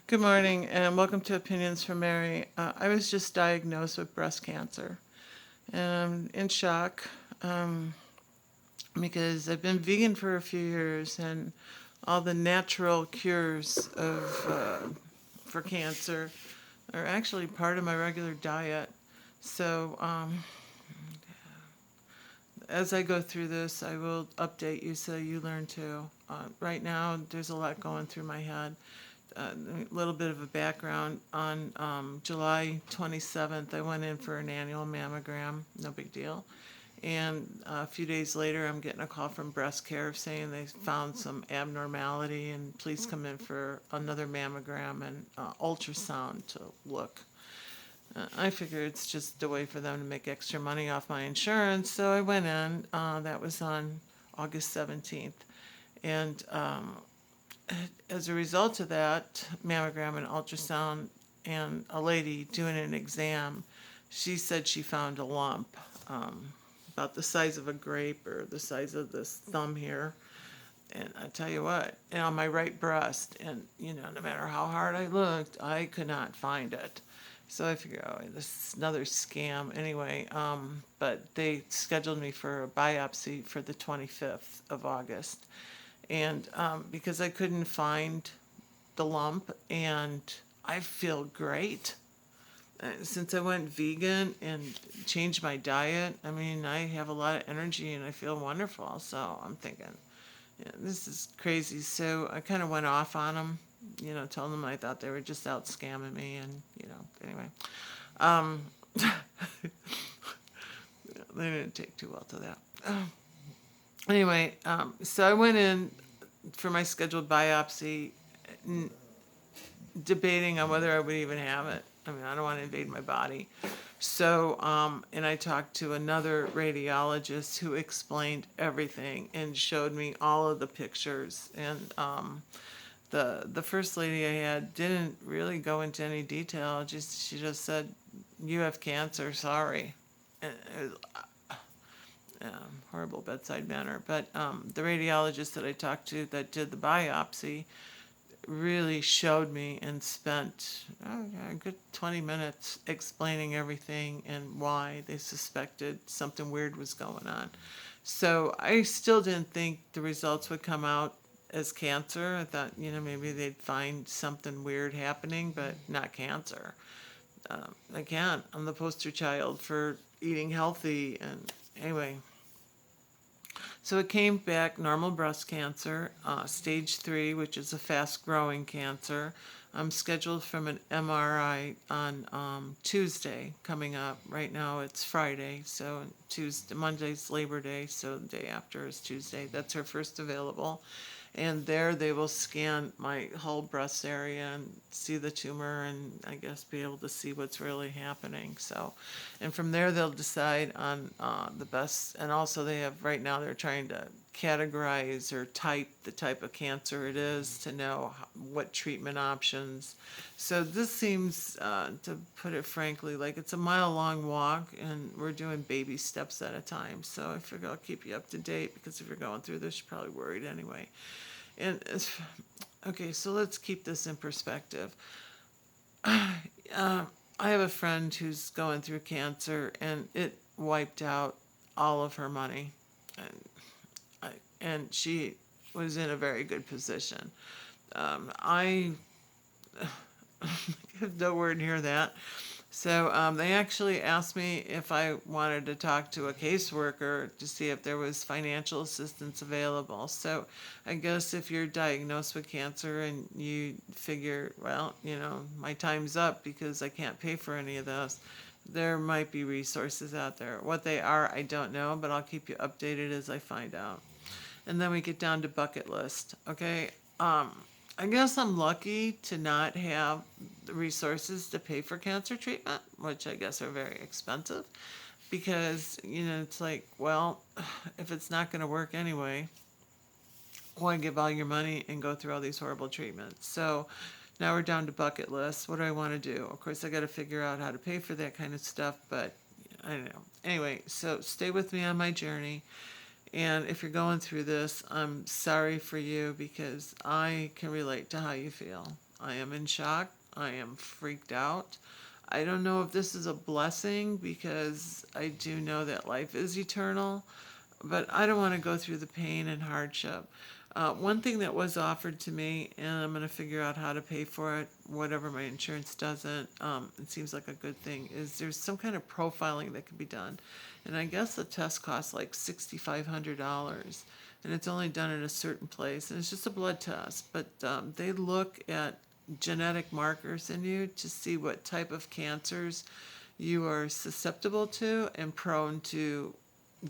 Good morning, and welcome to Opinions from Mary. I was just diagnosed with breast cancer, and I'm in shock because I've been vegan for a few years, and all the natural cures for cancer are actually part of my regular diet. So, as I go through this, I will update you so you learn too. Right now, there's a lot going through my head. A little bit of a background. On July 27th, I went in for an annual mammogram, no big deal. And a few days later, I'm getting a call from breast care saying they found some abnormality and please come in for another mammogram and ultrasound to look. I figure it's just a way for them to make extra money off my insurance, so I went in. That was on August 17th. And as a result of that mammogram and ultrasound and a lady doing an exam, she said she found a lump about the size of a grape or the size of this thumb here. And I tell you what, on my right breast, and no matter how hard I looked, I could not find it. So I figured, oh, this is another scam anyway. But they scheduled me for a biopsy for the 25th of August. And because I couldn't find the lump, and I feel great. Since I went vegan and changed my diet, I mean, I have a lot of energy and I feel wonderful. So I'm thinking, yeah, this is crazy. So I kind of went off on them, told them I thought they were just out scamming me. And, anyway, um, they didn't take too well to that. Anyway, so I went in for my scheduled biopsy, debating on whether I would even have it. I mean, I don't want to invade my body. So, and I talked to another radiologist who explained everything and showed me all of the pictures. And the first lady I had didn't really go into any detail. She just said, "You have cancer. Sorry." And it was, horrible bedside manner. But the radiologist that I talked to that did the biopsy really showed me and spent a good 20 minutes explaining everything and why they suspected something weird was going on. So I still didn't think the results would come out as cancer. I thought, maybe they'd find something weird happening, but not cancer. Again, I'm the poster child for eating healthy, and anyway. So it came back normal breast cancer, stage 3, which is a fast-growing cancer. I'm scheduled from an MRI on Tuesday coming up. Right now it's Friday, so Monday's Labor Day, so the day after is Tuesday. That's her first available. And there they will scan my whole breast area and see the tumor and I guess be able to see what's really happening. So, and from there they'll decide on the best. And also they have, right now they're trying to categorize or type the type of cancer it is to know what treatment options. So this seems, to put it frankly, like it's a mile-long walk and we're doing baby steps at a time. So I figure I'll keep you up to date because if you're going through this, you're probably worried anyway. And okay, so let's keep this in perspective. I have a friend who's going through cancer, and it wiped out all of her money, and she was in a very good position. I have nowhere near that. So they actually asked me if I wanted to talk to a caseworker to see if there was financial assistance available. So I guess if you're diagnosed with cancer and you figure, well, my time's up because I can't pay for any of this, there might be resources out there. What they are, I don't know, but I'll keep you updated as I find out. And then we get down to bucket list, okay? I guess I'm lucky to not have the resources to pay for cancer treatment, which I guess are very expensive, because, it's like, well, if it's not going to work anyway, why give all your money and go through all these horrible treatments? So now we're down to bucket list. What do I want to do? Of course, I got to figure out how to pay for that kind of stuff, but I don't know. Anyway, so stay with me on my journey. And if you're going through this, I'm sorry for you because I can relate to how you feel. I am in shock. I am freaked out. I don't know if this is a blessing because I do know that life is eternal, but I don't want to go through the pain and hardship. One thing that was offered to me, and I'm going to figure out how to pay for it, whatever my insurance doesn't, it seems like a good thing, is there's some kind of profiling that can be done. And I guess the test costs like $6,500, and it's only done in a certain place, and it's just a blood test. But they look at genetic markers in you to see what type of cancers you are susceptible to and prone to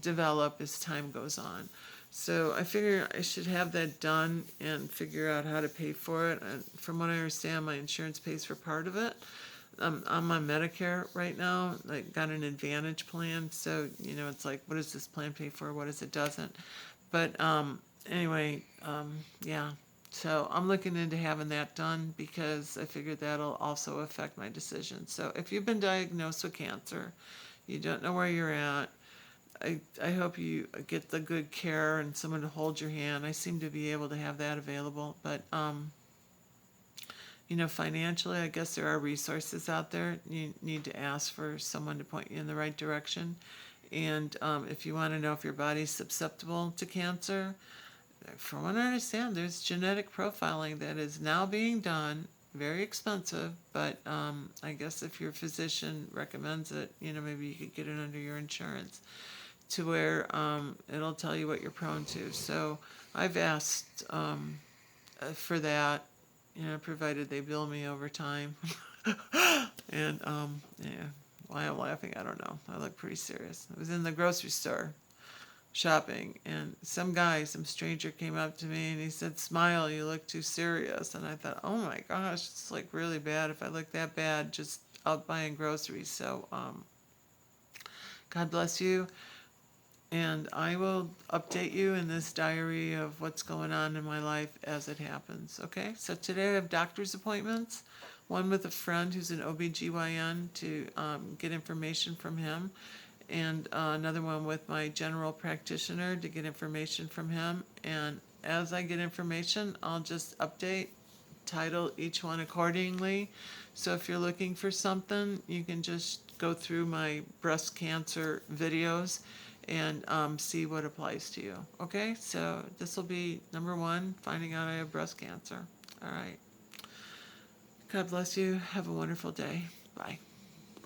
develop as time goes on. So I figure I should have that done and figure out how to pay for it. And from what I understand, my insurance pays for part of it. I'm on Medicare right now. I got an Advantage plan, so it's like, what does this plan pay for? What does it doesn't? But anyway, yeah. So I'm looking into having that done because I figured that'll also affect my decision. So if you've been diagnosed with cancer, you don't know where you're at, I hope you get the good care and someone to hold your hand. I seem to be able to have that available, but financially, I guess there are resources out there. You need to ask for someone to point you in the right direction. And if you want to know if your body's susceptible to cancer, from what I understand, there's genetic profiling that is now being done. Very expensive, but I guess if your physician recommends it, maybe you could get it under your insurance to where it'll tell you what you're prone to. So I've asked for that, provided they bill me over time. And yeah, why I'm laughing, I don't know. I look pretty serious. I was in the grocery store shopping, and some stranger came up to me and he said, "Smile, you look too serious." And I thought, oh my gosh, it's like really bad if I look that bad just out buying groceries. So God bless you. And I will update you in this diary of what's going on in my life as it happens. Okay? So today I have doctor's appointments. One with a friend who's an OBGYN to get information from him. And another one with my general practitioner to get information from him. And as I get information, I'll just title each one accordingly. So if you're looking for something, you can just go through my breast cancer videos and see what applies to you. Okay, so this will be number 1, finding out I have breast cancer. All right. God bless you. Have a wonderful day. Bye.